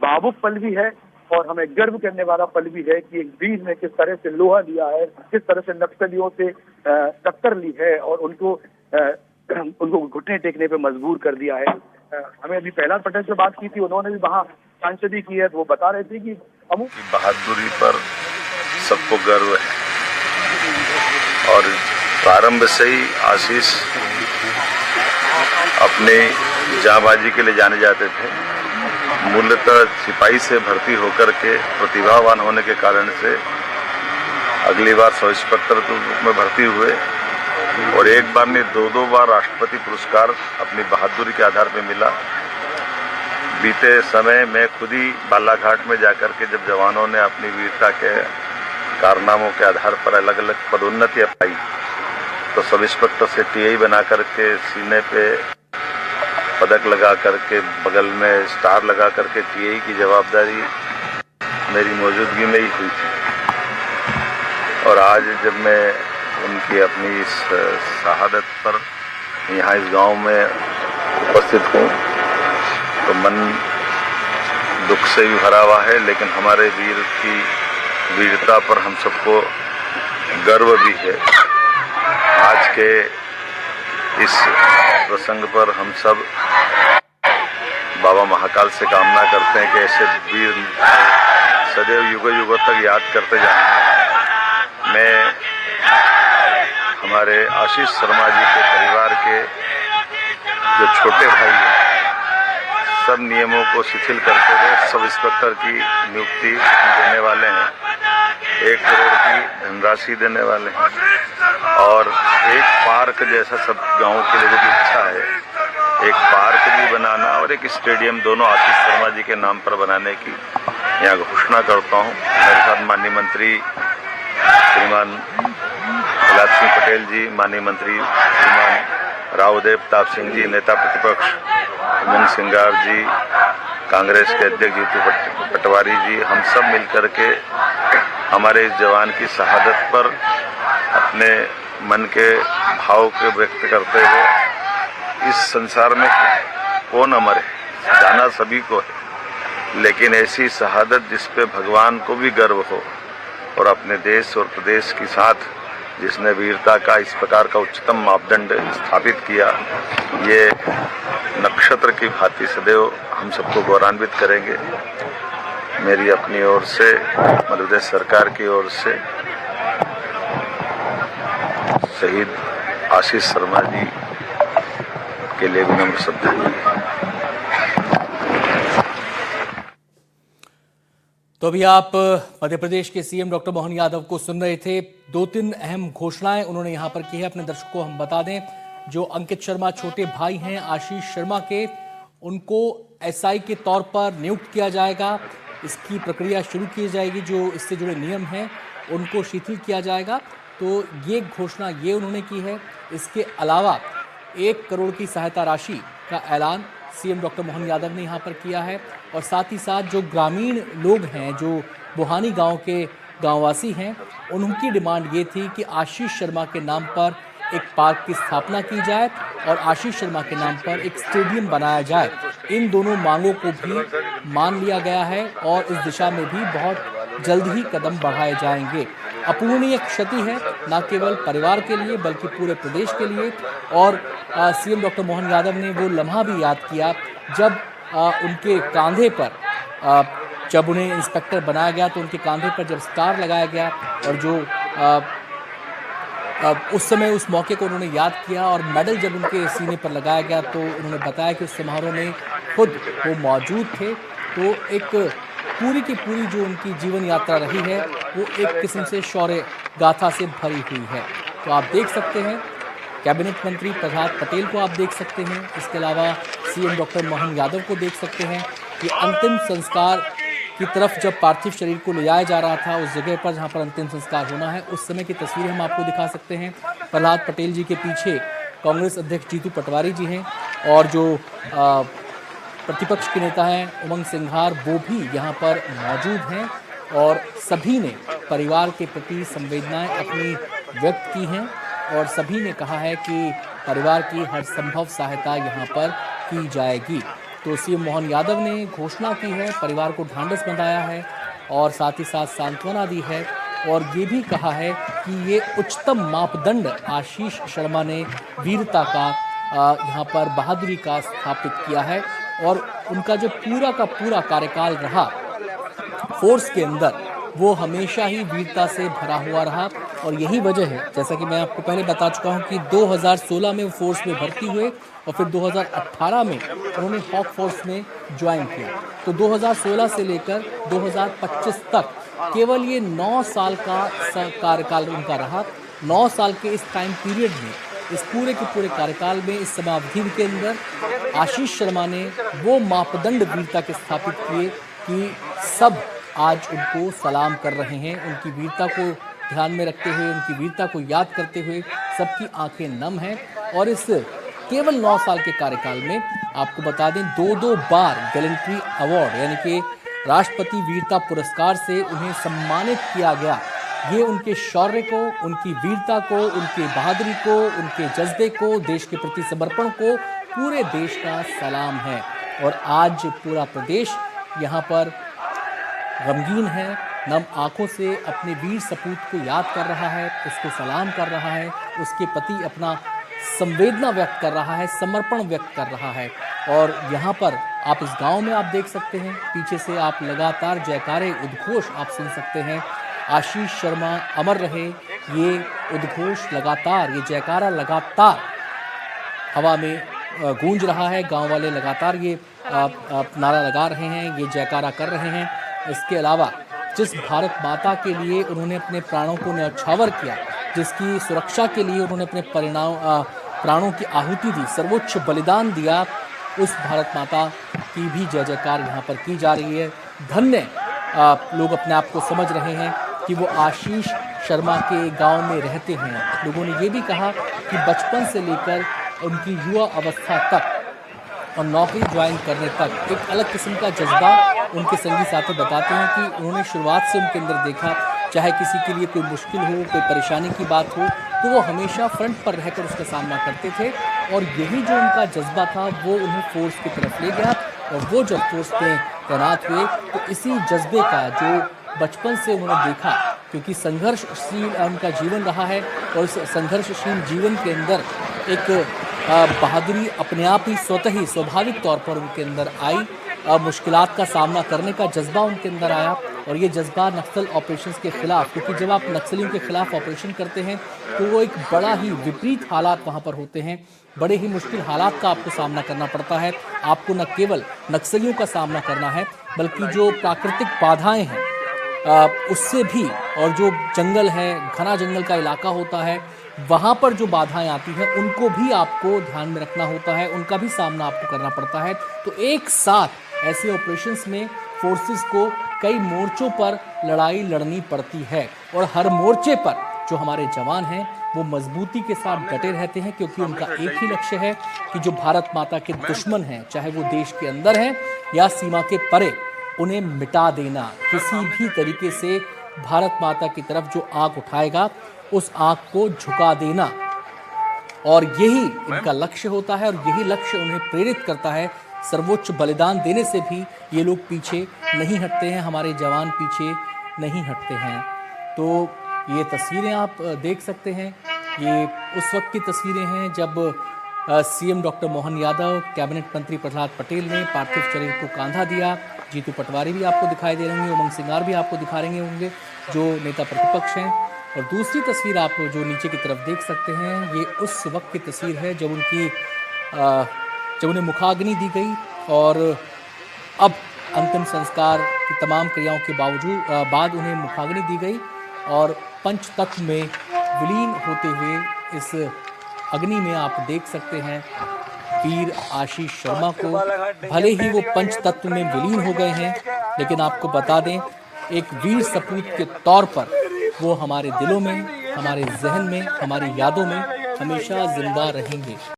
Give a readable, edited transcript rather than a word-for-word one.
भावुक पल भी है और हमें गर्व करने वाला पल भी है कि एक वीर ने किस तरह से लोहा लिया है, किस तरह से नक्सलियों से टक्कर ली है और उनको घुटने टेकने पे मजबूर कर दिया है। हमें अभी प्रहलाद पटेल से बात की थी, उन्होंने भी वहाँ सांसदी की है, तो वो बता रहे थे कि बहादुरी पर सबको गर्व है और प्रारंभ से ही आशीष अपने जांबाजी के लिए जाने जाते थे। मूलतः सिपाही से भर्ती होकर के प्रतिभावान होने के कारण से अगली बार सब इंस्पेक्टर के रूप में भर्ती हुए और एक बार नहीं 2 बार राष्ट्रपति पुरस्कार अपनी बहादुरी के आधार पर मिला। बीते समय में खुद ही बालाघाट में जाकर के जब जवानों ने अपनी वीरता के कारनामों के आधार पर अलग अलग पदोन्नति पाई तो सब इंस्पेक्टर से टीआई बना करके सीने पे पदक लगा करके बगल में स्टार लगा करके टीआई की जवाबदारी मेरी मौजूदगी में ही हुई थी। और आज जब मैं उनकी अपनी इस शहादत पर यहाँ इस गांव में उपस्थित हूँ तो मन दुख से भी भरा हुआ है, लेकिन हमारे वीर की वीरता पर हम सबको गर्व भी है। आज के इस प्रसंग पर हम सब बाबा महाकाल से कामना करते हैं कि ऐसे वीर सदैव युगों युगों तक याद करते जाएं। मैं हमारे आशीष शर्मा जी के परिवार के जो छोटे भाई हैं सब नियमों को शिथिल करते हुए सब इंस्पेक्टर की नियुक्ति देने वाले हैं, 1 करोड़ की धनराशि देने वाले हैं और एक पार्क जैसा सब गांव के लोगों की इच्छा है, एक पार्क भी बनाना और एक स्टेडियम दोनों आशीष शर्मा जी के नाम पर बनाने की यहाँ घोषणा करता हूँ। मेरे साथ माननीय मंत्री श्रीमान प्रहलाद सिंह पटेल जी, माननीय मंत्री श्रीमान रावदेव प्रताप सिंह जी, नेता प्रतिपक्ष उमंग सिंगार जी, कांग्रेस के अध्यक्ष जीतू पटवारी जी, हम सब मिलकर के हमारे इस जवान की शहादत पर अपने मन के भाव को व्यक्त करते हुए इस संसार में कौन अमर है, जाना सभी को है, लेकिन ऐसी शहादत जिस पे भगवान को भी गर्व हो और अपने देश और प्रदेश के साथ जिसने वीरता का इस प्रकार का उच्चतम मापदंड स्थापित किया, ये नक्षत्र की भांति सदैव हम सबको गौरवान्वित करेंगे। मेरी अपनी ओर से, मध्य प्रदेश सरकार की ओर से शहीद आशीष शर्मा जी के लिए विनम्र श्रद्धांजलि। तो अभी आप मध्य प्रदेश के सीएम डॉक्टर मोहन यादव को सुन रहे थे। 2-3 अहम घोषणाएं उन्होंने यहां पर की है। अपने दर्शकों को हम बता दें, जो अंकित शर्मा छोटे भाई हैं आशीष शर्मा के, उनको एसआई के तौर पर नियुक्त किया जाएगा। इसकी प्रक्रिया शुरू की जाएगी, जो इससे जुड़े नियम हैं उनको शिथिल किया जाएगा। तो ये घोषणा ये उन्होंने की है। इसके अलावा 1 करोड़ की सहायता राशि का ऐलान सीएम डॉक्टर मोहन यादव ने यहाँ पर किया है। और साथ ही साथ जो ग्रामीण लोग हैं, जो बुहानी गांव के गांववासी हैं, उनकी डिमांड ये थी कि आशीष शर्मा के नाम पर एक पार्क की स्थापना की जाए और आशीष शर्मा के नाम पर एक स्टेडियम बनाया जाए। इन दोनों मांगों को भी मान लिया गया है और इस दिशा में भी बहुत जल्द ही कदम बढ़ाए जाएंगे। अपूरणीय क्षति है, न केवल परिवार के लिए बल्कि पूरे प्रदेश के लिए। और सीएम डॉक्टर मोहन यादव ने वो लम्हा भी याद किया जब उनके कांधे पर, जब उन्हें इंस्पेक्टर बनाया गया तो उनके कांधे पर जब स्टार लगाया गया और जो उस समय उस मौके को उन्होंने याद किया और मेडल जब उनके सीने पर लगाया गया तो उन्होंने बताया कि उस समारोह में खुद वो मौजूद थे। तो एक पूरी की पूरी जो उनकी जीवन यात्रा रही है वो एक किस्म से शौर्य गाथा से भरी हुई है। तो आप देख सकते हैं कैबिनेट मंत्री प्रहलाद पटेल को आप देख सकते हैं, इसके अलावा सीएम डॉक्टर मोहन यादव को देख सकते हैं कि अंतिम संस्कार की तरफ जब पार्थिव शरीर को ले जाया जा रहा था उस जगह पर जहां पर अंतिम संस्कार होना है, उस समय की तस्वीरें हम आपको दिखा सकते हैं। प्रहलाद पटेल जी के पीछे कांग्रेस अध्यक्ष जीतू पटवारी जी हैं और जो प्रतिपक्ष के नेता हैं उमंग सिंघार, वो भी यहाँ पर मौजूद हैं और सभी ने परिवार के प्रति संवेदनाएं अपनी व्यक्त की हैं और सभी ने कहा है कि परिवार की हर संभव सहायता यहाँ पर की जाएगी। तो सीएम मोहन यादव ने घोषणा की है, परिवार को ढांढस बंधाया है और साथ ही साथ सांत्वना दी है और ये भी कहा है कि ये उच्चतम मापदंड आशीष शर्मा ने वीरता का यहाँ पर बहादुरी का स्थापित किया है और उनका जो पूरा का पूरा कार्यकाल रहा फोर्स के अंदर वो हमेशा ही वीरता से भरा हुआ रहा और यही वजह है, जैसा कि मैं आपको पहले बता चुका हूं कि 2016 में वो फोर्स में भर्ती हुए और फिर 2018 में उन्होंने हॉक फोर्स में ज्वाइन किया। तो 2016 से लेकर 2025 तक केवल ये 9 साल का कार्यकाल उनका रहा। 9 साल के इस टाइम पीरियड में, इस पूरे के पूरे कार्यकाल में, इस समावधि के अंदर आशीष शर्मा ने वो मापदंड वीरता के स्थापित किए कि सब आज उनको सलाम कर रहे हैं। उनकी वीरता को ध्यान में रखते हुए, उनकी वीरता को याद करते हुए सबकी आंखें नम हैं और इस केवल 9 साल के कार्यकाल में आपको बता दें 2 बार गैलेंट्री अवार्ड यानी कि राष्ट्रपति वीरता पुरस्कार से उन्हें सम्मानित किया गया। ये उनके शौर्य को, उनकी वीरता को, उनकी बहादुरी को, उनके जज्बे को, देश के प्रति समर्पण को पूरे देश का सलाम है। और आज पूरा प्रदेश यहाँ पर गमगीन है, नम आंखों से अपने वीर सपूत को याद कर रहा है, उसको सलाम कर रहा है, उसके प्रति अपना संवेदना व्यक्त कर रहा है, समर्पण व्यक्त कर रहा है। और यहाँ पर आप इस गांव में आप देख सकते हैं, पीछे से आप लगातार जयकारे, उद्घोष आप सुन सकते हैं। आशीष शर्मा अमर रहे, ये उद्घोष लगातार, ये जयकारा लगातार हवा में गूंज रहा है। गांव वाले लगातार ये नारा लगा रहे हैं, ये जयकारा कर रहे हैं। इसके अलावा जिस भारत माता के लिए उन्होंने अपने प्राणों को न्यौछावर किया, जिसकी सुरक्षा के लिए उन्होंने अपने प्राणों की आहुति दी, सर्वोच्च बलिदान दिया, उस भारत माता की भी जय जयकार यहाँ पर की जा रही है। धन्य लोग अपने आप को समझ रहे हैं कि वो आशीष शर्मा के गांव में रहते हैं। लोगों ने ये भी कहा कि बचपन से लेकर उनकी युवा अवस्था तक और नौकरी ज्वाइन करने तक एक अलग किस्म का जज्बा उनके संगी साथी बताते हैं कि उन्होंने शुरुआत से उनके अंदर देखा, चाहे किसी के लिए कोई मुश्किल हो, कोई परेशानी की बात हो, तो वो हमेशा फ्रंट पर रहकर उसका सामना करते थे। और यही जो उनका जज्बा था वो उन्हें फोर्स की तरफ ले गया और वो जब फोर्स में तैनात हुए तो इसी जज्बे का जो बचपन से उन्होंने देखा, क्योंकि संघर्षशील उनका जीवन रहा है और इस संघर्षशील जीवन के अंदर एक बहादुरी अपने आप ही स्वतः ही स्वाभाविक तौर पर उनके अंदर आई। मुश्किलात का सामना करने का जज्बा उनके अंदर आया और ये जज्बा नक्सल ऑपरेशंस के खिलाफ, क्योंकि जब आप नक्सलियों के खिलाफ ऑपरेशन करते हैं तो वो एक बड़ा ही विपरीत हालात वहाँ पर होते हैं, बड़े ही मुश्किल हालात का आपको सामना करना पड़ता है। आपको न केवल नक्सलियों का सामना करना है बल्कि जो प्राकृतिक बाधाएँ हैं उससे भी, और जो जंगल है, घना जंगल का इलाका होता है, वहाँ पर जो बाधाएं आती हैं उनको भी आपको ध्यान में रखना होता है, उनका भी सामना आपको करना पड़ता है। तो एक साथ ऐसे ऑपरेशंस में फोर्सेस को कई मोर्चों पर लड़ाई लड़नी पड़ती है और हर मोर्चे पर जो हमारे जवान हैं वो मजबूती के साथ डटे रहते हैं, क्योंकि उनका एक ही लक्ष्य है कि जो भारत माता के दुश्मन हैं, चाहे वो देश के अंदर हैं या सीमा के परे, उन्हें मिटा देना। किसी भी तरीके से भारत माता की तरफ जो आंख उठाएगा उस आंख को झुका देना, और यही इनका लक्ष्य होता है और यही लक्ष्य उन्हें प्रेरित करता है। सर्वोच्च बलिदान देने से भी ये लोग पीछे नहीं हटते हैं, हमारे जवान पीछे नहीं हटते हैं। तो ये तस्वीरें आप देख सकते हैं, ये उस वक्त की तस्वीरें हैं जब CM doctor Mohan Yadav, cabinet मंत्री प्रहलाद पटेल ने पार्थिव शरीर को कांधा दिया। जीतू पटवारी भी आपको दिखाई दे रहे होंगे, उमंग सिंगार भी आपको दिखा रहे होंगे जो नेता प्रतिपक्ष हैं। और दूसरी तस्वीर आप जो नीचे की तरफ देख सकते हैं, ये उस वक्त की तस्वीर है जब उन्हें मुखाग्नि दी गई और अब अंतिम संस्कार की तमाम क्रियाओं के बाद उन्हें मुखाग्नि दी गई और पंचतत्व में विलीन होते हुए इस अग्नि में आप देख सकते हैं वीर आशीष शर्मा को। भले ही वो पंचतत्व में विलीन हो गए हैं, लेकिन आपको बता दें एक वीर सपूत के तौर पर वो हमारे दिलों में, हमारे जहन में, हमारी यादों में हमेशा जिंदा रहेंगे।